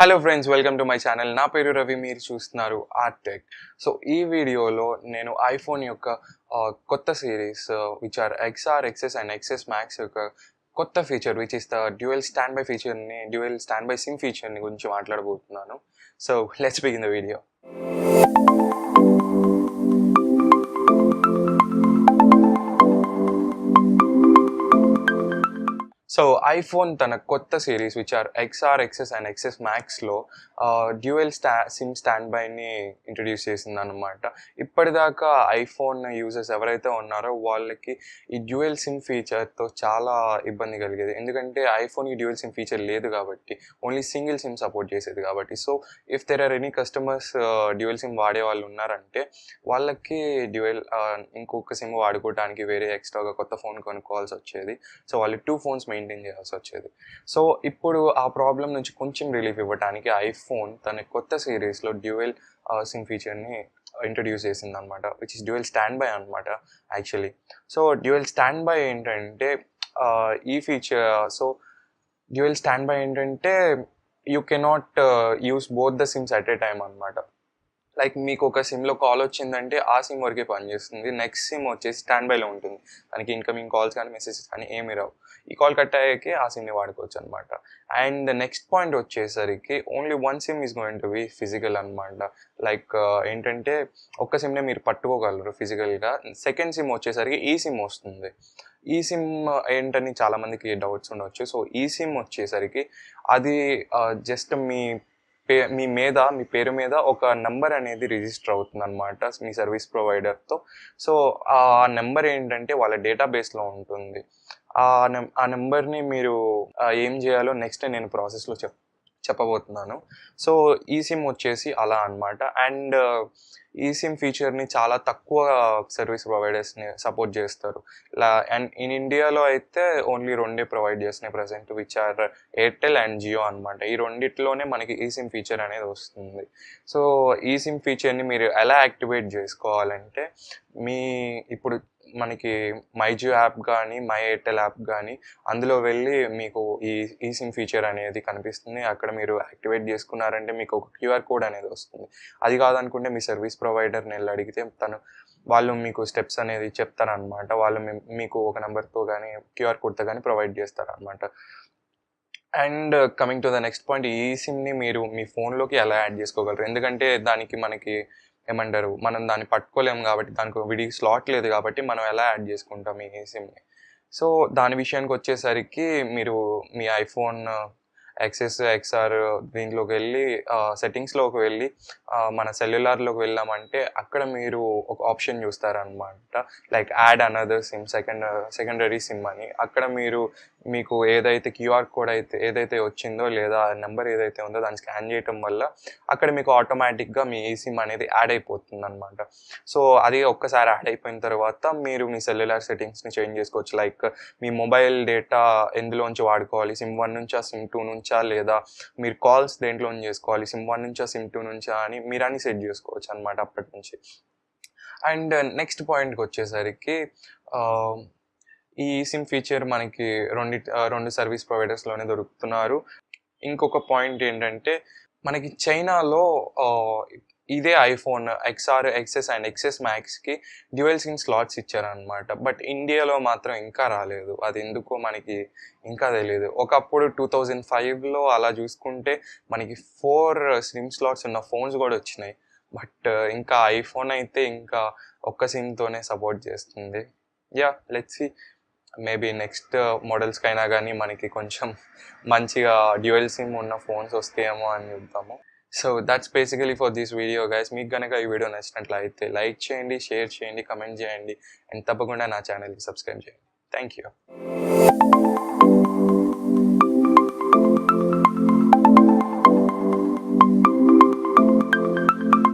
Hello friends, welcome to my channel. నా పేరు రవి, మీరు చూస్తున్నారు ఆర్ట్ టెక్. సో ఈ వీడియోలో నేను ఐఫోన్ యొక్క కొత్త series which are XR, XS and XS max యొక్క కొత్త feature which is the dual standby ఫీచర్ని, డ్యూయల్ స్టాండ్ బై సిమ్ ఫీచర్ని గురించి మాట్లాడబోతున్నాను. So let's begin the video. So iPhone తన కొత్త series which are XR, XS and XS మ్యాక్స్లో dual SIM స్టాండ్ బైని ఇంట్రడ్యూస్ చేసింది అనమాట. ఇప్పటిదాకా ఐఫోన్ యూజర్స్ ఎవరైతే ఉన్నారో వాళ్ళకి ఈ డ్యూయల్ సిమ్ ఫీచర్తో చాలా ఇబ్బంది కలిగేది. ఎందుకంటే ఐఫోన్కి డ్యూయల్ సిమ్ ఫీచర్ లేదు కాబట్టి, ఓన్లీ సింగిల్ సిమ్ సపోర్ట్ చేసేది కాబట్టి. So if there or any customers dual SIM వాడే వాళ్ళు ఉన్నారంటే వాళ్ళకి డ్యూయల్ ఇంకొక సిమ్ వాడుకోవడానికి వేరే ఎక్స్ట్రాగా కొత్త ఫోన్ కొనుక్కోవాల్సి వచ్చేది. సో వాళ్ళు 2 ఫోన్స్ మెయింటైన్ చేయాల్సి వచ్చేది. సో ఇప్పుడు ఆ ప్రాబ్లం నుంచి కొంచెం రిలీఫ్ ఇవ్వడానికి ఐఫోన్ తన కొత్త సిరీస్లో డ్యూయల్ సిమ్ ఫీచర్ని ఇంట్రడ్యూస్ చేసింది అనమాట, which is dual standby అనమాట actually. So dual standby ఏంటంటే ఈ feature, so dual standby ఏంటంటే you cannot use both the SIMs at a time అనమాట. లైక్ మీకు ఒక సిమ్లో కాల్ వచ్చిందంటే ఆ సిమ్ వరకే పనిచేస్తుంది, నెక్స్ట్ సిమ్ వచ్చేసి స్టాండ్ బైలో ఉంటుంది. దానికి ఇన్కమింగ్ కాల్స్ కానీ మెసేజెస్ కానీ ఏమీ రావు. ఈ కాల్ కట్ అయ్యాకే ఆ సిమ్ని వాడుకోవచ్చు అనమాట. అండ్ నెక్స్ట్ పాయింట్ వచ్చేసరికి only one SIM is going to be physical అనమాట. లైక్ ఏంటంటే ఒక్క సిమ్నే మీరు పట్టుకోగలరు ఫిజికల్గా. సెకండ్ సిమ్ వచ్చేసరికి ఈ సిమ్ వస్తుంది. ఈ సిమ్ ఏంటని చాలామందికి డౌట్స్ ఉండవచ్చు. సో ఈ సిమ్ వచ్చేసరికి అది జస్ట్ మీ పేరు మీద ఒక నెంబర్ అనేది రిజిస్టర్ అవుతుంది అనమాట మీ సర్వీస్ ప్రొవైడర్తో. సో ఆ నెంబర్ ఏంటంటే వాళ్ళ డేటాబేస్లో ఉంటుంది. ఆ నెంబర్ని మీరు ఏం చేయాలో నెక్స్ట్ నేను ప్రాసెస్లో చెప్పబోతున్నాను. సో ఈ సిమ్ వచ్చేసి అలా అనమాట. అండ్ ఈ సిమ్ ఫీచర్ని చాలా తక్కువ సర్వీస్ ప్రొవైడర్స్ని సపోర్ట్ చేస్తారు. అండ్ ఇన్ ఇండియాలో అయితే ఓన్లీ రెండే ప్రొవైడ్ చేస్తున్నాయి present, which are Airtel and Jio అనమాట. ఈ రెండిట్లోనే మనకి ఈ సిమ్ ఫీచర్ అనేది వస్తుంది. సో ఈ సిమ్ ఫీచర్ని మీరు ఎలా యాక్టివేట్ చేసుకోవాలంటే, ఇప్పుడు మనకి మై జియో యాప్ కానీ మై ఎయిర్టెల్ యాప్ కానీ అందులో వెళ్ళి మీకు ఈ సిమ్ ఫీచర్ అనేది కనిపిస్తుంది. అక్కడ మీరు యాక్టివేట్ చేసుకున్నారంటే మీకు ఒక క్యూఆర్ కోడ్ అనేది వస్తుంది. అది కాదనుకుంటే మీ సర్వీస్ ప్రొవైడర్ని వెళ్ళి అడిగితే వాళ్ళు మీకు స్టెప్స్ అనేది చెప్తారనమాట. వాళ్ళు మీకు ఒక నెంబర్తో కానీ క్యూఆర్ కోడ్తో కానీ ప్రొవైడ్ చేస్తారనమాట. And coming to the next point, ఈ సిమ్ని మీరు మీ ఫోన్లోకి ఎలా యాడ్ చేసుకోగలరు? ఎందుకంటే మనకి ఏమంటారు, మనం దాన్ని పట్టుకోలేము కాబట్టి, దానికి విడిగా స్లాట్ లేదు కాబట్టి మనం ఎలా యాడ్ చేసుకుంటాం ఈ సిమ్ని? సో దాని విషయానికి వచ్చేసరికి మీరు మీ ఐఫోన్ ఎక్స్ఎస్, ఎక్స్ఆర్ దీంట్లోకి వెళ్ళి సెట్టింగ్స్లోకి వెళ్ళి మన సెల్యులార్లోకి వెళ్ళామంటే అక్కడ మీరు ఒక ఆప్షన్ చూస్తారనమాట, like add another SIM, secondary SIM అని. అక్కడ మీకు ఏదైతే క్యూఆర్ కోడ్ ఏదైతే వచ్చిందో లేదా నెంబర్ ఏదైతే ఉందో దాన్ని స్కాన్ చేయటం వల్ల అక్కడ మీకు ఆటోమేటిక్గా మీ ఈ సిమ్ అనేది యాడ్ అయిపోతుంది అనమాట. సో అది ఒక్కసారి యాడ్ అయిపోయిన తర్వాత మీరు మీ సెల్యులార్ సెట్టింగ్స్ని చేంజ్ చేసుకోవచ్చు. లైక్ మీ మొబైల్ డేటా ఎందులోంచి వాడుకోవాలి, సిమ్ 1 నుంచా, సిమ్ 2 నుంచా, లేదా మీరు కాల్స్ దేంట్లో చేసుకోవాలి, సిమ్ 1 నుంచా, సిమ్ 2 నుంచా అని మీరు అని సెట్ చేసుకోవచ్చు అనమాట అప్పటి నుంచి. అండ్ నెక్స్ట్ పాయింట్కి వచ్చేసరికి ఈ సిమ్ ఫీచర్ మనకి రెండు సర్వీస్ ప్రొవైడర్స్లోనే దొరుకుతున్నారు. ఇంకొక పాయింట్ ఏంటంటే, మనకి చైనాలో ఇదే iPhone XR, XS and XS మ్యాక్స్కి డ్యూయల్ సిమ్ స్లాట్స్ ఇచ్చారనమాట. బట్ ఇండియాలో మాత్రం ఇంకా రాలేదు. అది ఎందుకో మనకి ఇంకా తెలియదు. ఒకప్పుడు 2005లో అలా చూసుకుంటే మనకి 4 సిమ్ స్లాట్స్ ఉన్న ఫోన్స్ కూడా వచ్చినాయి. బట్ ఇంకా ఐఫోన్ అయితే ఇంకా ఒక్క సిమ్తోనే సపోర్ట్ చేస్తుంది. లెట్స్ సీ, మేబీ నెక్స్ట్ మోడల్స్కైనా కానీ మనకి కొంచెం మంచిగా డ్యూయల్ సిమ్ ఉన్న ఫోన్స్ వస్తాయేమో అని చూద్దాము. So that's basically for this video guys. మీకు కనుక ఈ వీడియో నచ్చినట్లయితే లైక్ చేయండి, షేర్ చేయండి, కమెంట్ చేయండి అండ్ తప్పకుండా నా ఛానల్కి సబ్స్క్రైబ్ చేయండి. Thank you.